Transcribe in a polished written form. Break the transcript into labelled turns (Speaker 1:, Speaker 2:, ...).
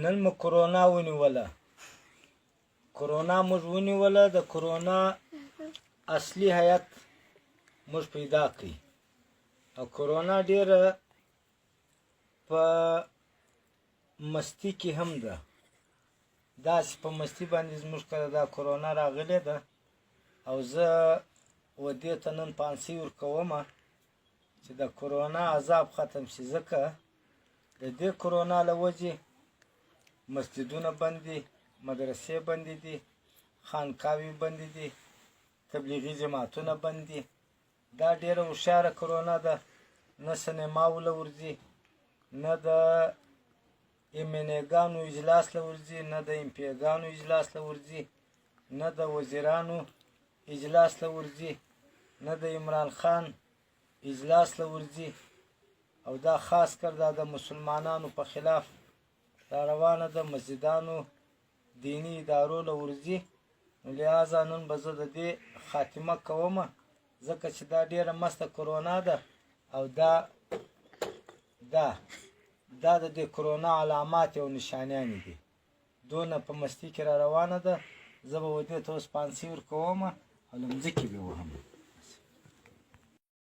Speaker 1: نن مو کرونا ونیوله. کرونا موږ ونیوله. د کرونا اصلي هیات موږ پیدا کړي. او کرونا ډېره په مستی کې هم ده. داسې په مستی باندې زموږ کله دا کرونا راغلې ده. او زه و دې ته نن پانسۍ ورکومه چې د کرونا عذاب ختم شي، ځکه د دې کرونا له وجې مسجدونه بند دي، مدرسې بندې دي، خانقاوې بندې دي، تبلیغي جماعتونه بند دي. دا ډېره هوښیاره کرونا ده. نه سینماو له ورځي، نه د ایمنېګانو اجلاس له ورځي، نه د امپیګانو اجلاس له ورځي، نه د وزیرانو اجلاس له ورځي، نه د عمران خان اجلاس له ورځي. او دا خاص کر دا د مسلمانانو په خلاف را روانه ده، مسجدانو دینی ادارو له ورځي. نو لہذا نن به زه د دې خاتمه کومه، ځکه چې دا ډېره مسته کرونا ده. او دا د دې کرونا علامات او نشانیانې دي. دونه په مستی کې را روانه ده. زه به و دې ته اوس پانسۍ ورکومه او له مځکې به یې وهم.